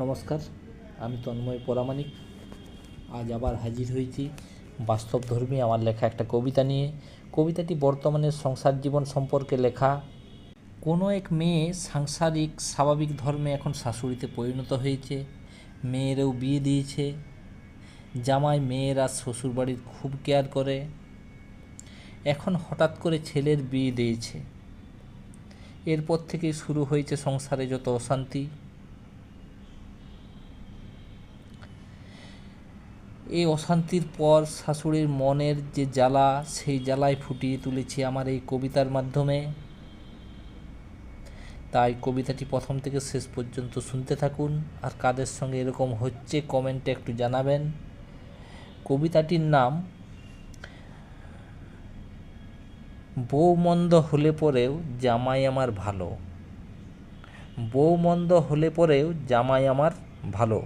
নমস্কার, আমি তন্ময় পরামানিক। আজ আবার হাজির হয়েছি বাস্তবধর্মী আমার লেখা একটা কবিতা নিয়ে। কবিতাটি বর্তমানের সংসার জীবন সম্পর্কে লেখা। কোনো এক মেয়ে সাংসারিক স্বাভাবিক ধর্মে এখন শাশুড়িতে পরিণত হয়েছে, মেয়েরও বিয়ে দিয়েছে। জামাই মেয়ের আর শ্বশুরবাড়ির খুব কেয়ার করে। এখন হঠাৎ করে ছেলের বিয়ে দিয়েছে। এরপর থেকেই শুরু হয়েছে সংসারে যত অশান্তি। এই অশান্তির পর শাশুড়ির মনের যে জ্বালা, সেই জ্বালায় ফুটিয়ে তুলেছি আমার এই কবিতার মাধ্যমে। তাই কবিতাটি প্রথম থেকে শেষ পর্যন্ত শুনতে থাকুন। আর কাদের সঙ্গে এরকম হচ্ছে কমেন্টে একটু জানাবেন। কবিতাটির নাম বউ মন্দ হলে পরেও জামাই আমার ভালো। বউ মন্দ হলে পরেও জামাই আমার ভালো।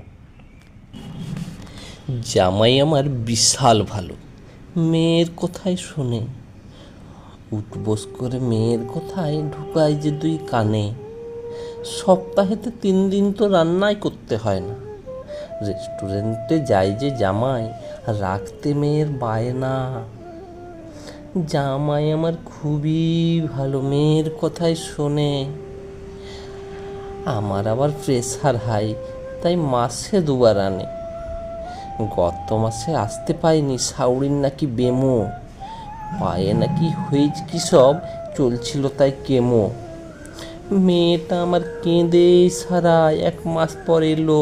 জামাই আমার বিশাল ভালো, মেয়ের কথাই শোনে। উঠবোস করে মেয়ের কথায় ঢুকায় যে দুই কানে। সপ্তাহেতে 3 দিন তো রান্নাই করতে হয় না। রেস্টুরেন্টে যায় যে জামাই, রাখতে মেয়ের বায়না। জামাই আমার খুবই ভালো, মেয়ের কথাই শোনে। আমার আবার প্রেসার হাই, তাই মাসে 2 বার আনে। গত মাসে আসতে পাইনি, শাউরির নাকি বেমো। পায়ে নাকি হয়েছে কি সব, চলছিল তাই কেমো। মেয়েটা আমার কেঁদে সারা 1 মাস পর এলো।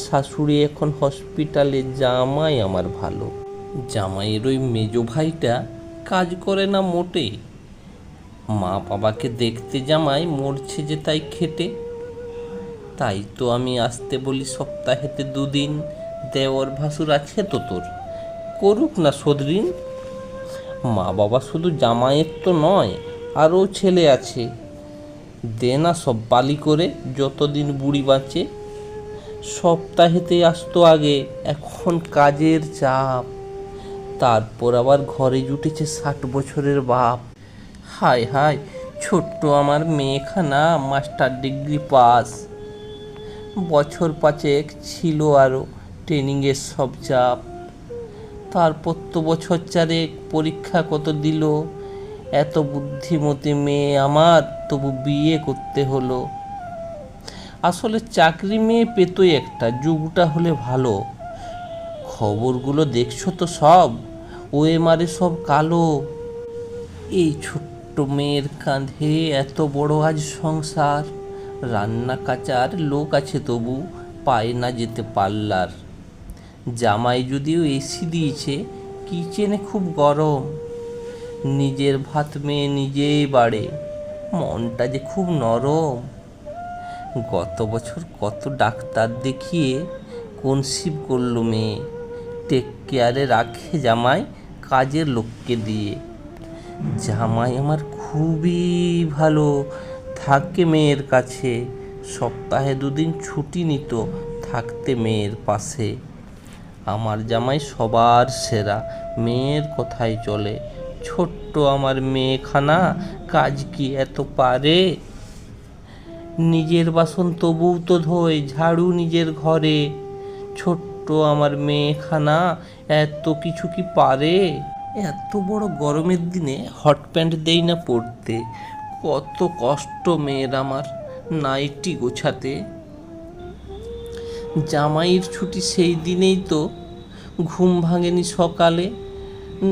শাশুড়ি এখন হসপিটালে, জামাই আমার ভালো। জামাইয়ের ওই মেজো ভাইটা কাজ করে না মোটে। মা বাবাকে দেখতে জামাই মরছে যে তাই খেটে। তাই তো আমি আসতে বলি সপ্তাহেতে 2 দিন। দেওর ভাসুর আছে তো তোর, করুক না শোধঋণ। মা বাবা শুধু জামাইয়ের তো নয়, আরও ছেলে আছে। দে না সব বালি করে, যতদিন বুড়ি বাঁচে। সপ্তাহেতে আসতো আগে, এখন কাজের চাপ। তারপর আবার ঘরে জুটেছে 60 বছরের বাপ। হায় হায়, ছোট্ট আমার মেয়েখানা মাস্টার ডিগ্রি পাস। বছর 5 ছিল আরও ট্রেনিংয়ের সব চাপ। তারপর তো বছর 4 পরীক্ষা কত দিল। এত বুদ্ধিমতী মেয়ে আমার, তবু বিয়ে করতে হলো। আসলে চাকরি মেয়ে পেতই একটা, যুগটা হলে ভালো। খবরগুলো দেখছো তো সব, ওএমআরে সব কালো। এই ছোট্ট মেয়ের কাঁধে এত বড় আজ সংসার। রান্না কাচার লোক আছে তবু পায় না যেতে পার্লার। জামাই যদিও এসি দিয়েছে, কিচেনে খুব গরম। নিজের ভাত মেয়ে নিজেই বাড়ে, মনটা যে খুব নরম। গত বছর কত ডাক্তার দেখিয়ে কনসিভ করলো মেয়ে। টেক কেয়ারে রাখে জামাই কাজের লোককে দিয়ে। জামাই আমার খুবই ভালো, থাকে মেয়ের কাছে। সপ্তাহে 2 দিন ছুটি নিত, থাকতে মেয়ের পাশে। আমার জামাই সবার সেরা, মেয়ের কথাই চলে। ছোট্ট আমার মেয়েখানা কাজ কি এত পারে। নিজের বাসন তবুও তো ধোয়, ঝাড়ু নিজের ঘরে। ছোট্ট আমার মেয়েখানা এত কিছু কি পারে। এত বড় গরমের দিনে হট প্যান্ট দেই না পরতে। কত কষ্ট মেয়ের আমার নাইটি গোছাতে। জামাইয়ের ছুটি সেই দিনেই তো ঘুম ভাঙেনি সকালে।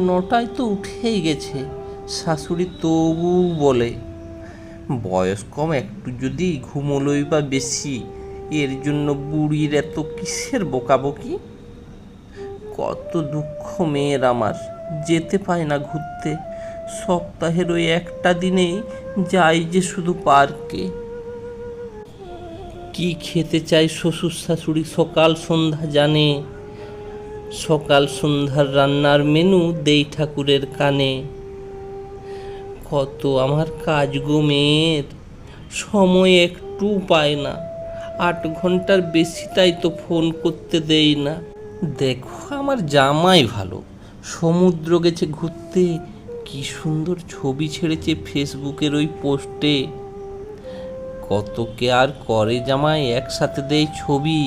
9টায় তো উঠেই গেছে, শাশুড়ি তবু বলে বয়স কম, একটু যদি ঘুমোলই বা বেশি। এর জন্য বুড়ির এত কিসের বকাবকি। কত দুঃখ মেয়ের আমার, যেতে পায় না ঘুরতে। সপ্তাহের ওই একটা দিনেই যাই যে শুধু পার্কে। কি খেতে চাই শ্বশুর শাশুড়ি সকাল সন্ধ্যা জানে। সকাল সন্ধ্যার রান্নার মেনু দেই ঠাকুরের কানে। কত আমার কাজ গো মেয়ের, সময় একটু পায় না। 8 ঘন্টার বেশি, তাই তো ফোন করতে দেই না। দেখো আমার জামাই ভালো, সমুদ্র গেছে ঘুরতে। কি সুন্দর ছবি ছেড়েছে ফেসবুকের ওই পোস্টে। কতকে আর করে জামাই একসাথে দেই ছবি।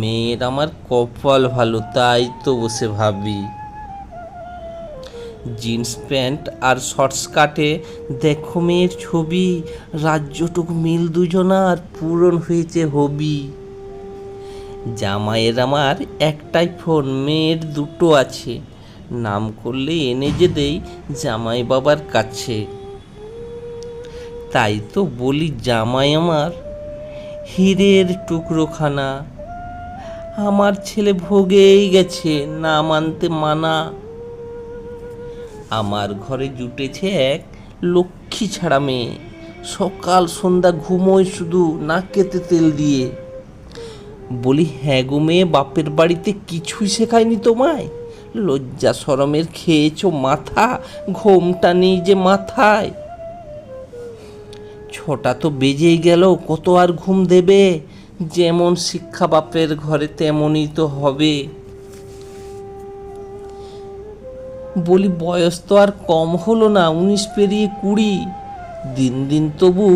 মেয়ের আমার কপাল ভালো, তাই তো বসে ভাবি। জিন্স প্যান্ট আর শর্টস কাটে দেখো মেয়ের ছবি, রাজ্যটুকু মিল দুজনার পূরণ হয়েছে হবি। জামাইয়ের আমার একটাই ফোন, মেয়ের দুটো আছে, নাম করলে এনে যে দেই জামাই বাবার কাছে। তাই তো বলি জামাই আমার হীরের টুকরোখানা, আমার ছেলে ভোগেই গেছে না মানতে মানা। আমার ঘরে জুটেছে এক লক্ষ্মী ছাড়া মেয়ে, সকাল সন্ধ্যা ঘুমোয় শুধু নাকেতে তেল দিয়ে। বলি হ্যাঁ গো মেয়ে, বাপের বাড়িতে কিছুই শেখায়নি তোমায়? লজ্জা শরমের খেয়েছো মাথা, ঘোমটা নেই যে মাথায়। ছটা তো বেজেই গেল, কত আর ঘুম দেবে? যেমন শিক্ষা বাপের ঘরে তেমনই তো হবে। বলি বয়স তো আর কম হলো না, 19 পেরিয়ে 20। দিন দিন তবু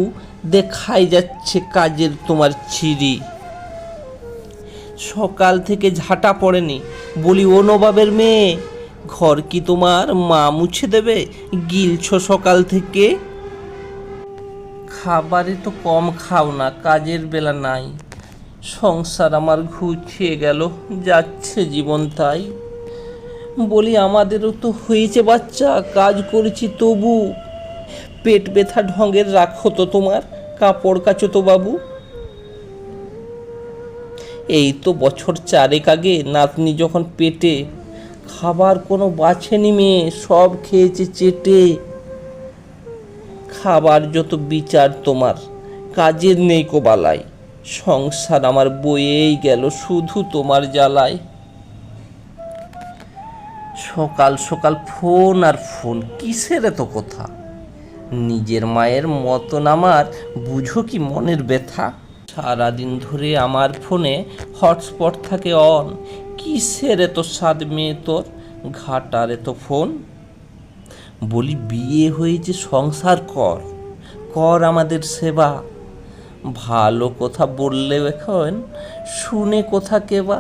দেখাই যাচ্ছে কাজের তোমার ছিরি। সকাল থেকে ঝাঁটা পড়েনি, বলি ও নবাবের মেয়ে, ঘর কি তোমার মা মুছে দেবে? গিলছ সকাল থেকে। খাবারে তো কম খাও না, কাজের বেলা নাই। সংসার আমার ঘুচিয়ে গেল, যাচ্ছে জীবন তাই। বলি আমাদেরও তো হয়েছে বাচ্চা, কাজ করেছি তবু। পেট ব্যথা ঢঙের রাখো তো তোমার, কাপড় কাচো তো বাবু। এই তো বছর 4 আগে নাতনি যখন পেটে, খাবার কোনো বাছেনি মেয়ে, সব খেয়েছে চেটে। খাবার যত বিচার তোমার, কাজের নেই কো বালাই। সংসার আমার বয়েই গেল শুধু তোমার জ্বালায়। সকাল সকাল ফোন আর ফোন, কিসের এত কথা? নিজের মায়ের মতন আমার বুঝো কি মনের ব্যথা? সারাদিন ধরে আমার ফোনে হটস্পট থাকে অন, কিসের এত স্বাদ মেয়ে তোর, ঘাটার এত ফোন। বলি বিয়ে হয়েছে সংসার কর, কর আমাদের সেবা। ভালো কথা বললে এখন শুনে কোথা কেবা।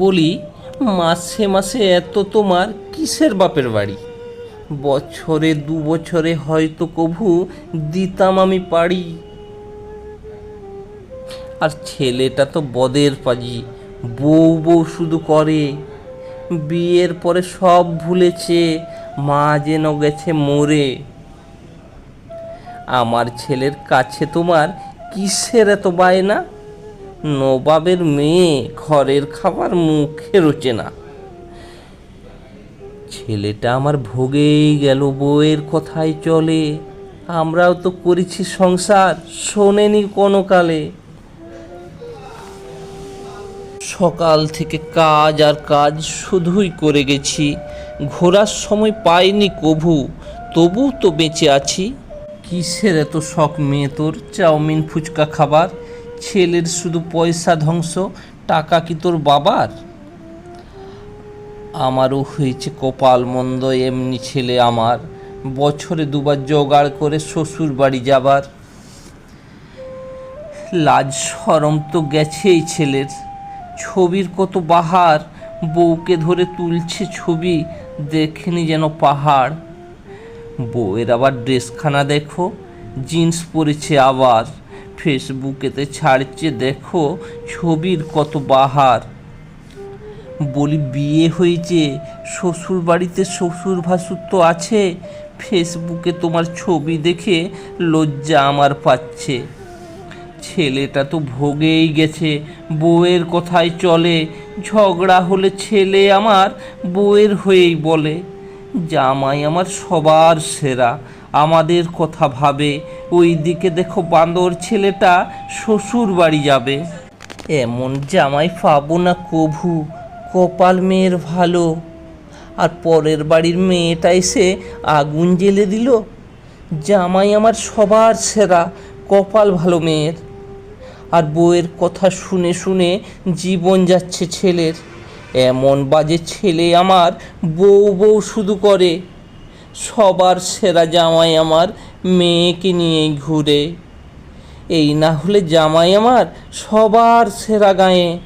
বলি মাসে মাসে এত তোমার কিসের বাপের বাড়ি? বছরে 2 বছরে হয়তো কভু দিতাম আমি পারি। আর ছেলেটা তো বদের পাজি, বউ বউ শুধু করে। বিয়ের পরে সব ভুলেছে, মা যেন গেছে মরে। আমার ছেলের কাছে তোমার কিসের এত বায়না? নবাবের মেয়ে, ঘরের খাবার মুখে রোচে না। ছেলেটা আমার ভোগেই গেল, বউয়ের কথাই চলে। আমরাও তো করেছি সংসার, শোনেনি কোনো কালে। সকাল থেকে কাজ আর কাজ শুধুই করে গেছি, ঘোরার সময় পাইনি কভু, তবু তো বেঁচে আছি। কিসের এত শখ মেয়ে তোর চাউমিন ফুচকা খাবার? ছেলের শুধু পয়সা ধ্বংস, টাকা কি তোর বাবার? আমারও হয়েছে কপাল মন্দ, এমনি ছেলে আমার, বছরে 2 বার জোগাড় করে শ্বশুর বাড়ি যাবার। লাজ শরম তো গেছেই ছেলের, ছবির কত বাহার, বউকে ধরে তুলছে ছবি, দেখেনি যেন পাহাড়। বউয়ের আবার ড্রেসখানা দেখো, জিন্স পরেছে আবার, ফেসবুকেতে ছাড়ছে দেখো ছবির কত বাহার। বলি বিয়ে হয়েছে শ্বশুর বাড়িতে, শ্বশুর ভাসুর তো আছে, ফেসবুকে তোমার ছবি দেখে লজ্জা আমার পাচ্ছে। ছেলেটা তো ভোগেই গেছে, বউয়ের কথাই চলে, ঝগড়া হলে ছেলে আমার বউয়ের হয়েই বলে। জামাই আমার সবার সেরা, আমাদের কথা ভাবে, ওই দিকে দেখো বাঁদর ছেলেটা শ্বশুর বাড়ি যাবে। এমন জামাই পাবো না কভু, কপাল মেয়ের ভালো। আর পরের বাড়ির মেয়েটা এসে আগুন জ্বেলে দিল। জামাই আমার সবার সেরা, কপাল ভালো মেয়ের। আর বউয়ের কথা শুনে শুনে জীবন যাচ্ছে ছেলের। এমন বাজে ছেলে আমার, বউ বউ শুধু করে। সবার সেরা জামাই আমার, মেয়েকে নিয়েই ঘুরে। এই না হলে জামাই আমার সবার সেরা গায়ে।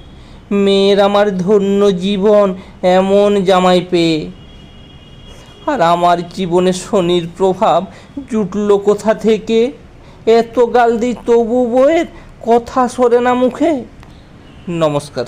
মেয়ের আমার ধন্য জীবন এমন জামাই পেয়ে। আর আমার জীবনে শনির প্রভাব জুটল কোথা থেকে? এত গাল দিই তবু বউয়ের কথা সরে না মুখে। নমস্কার।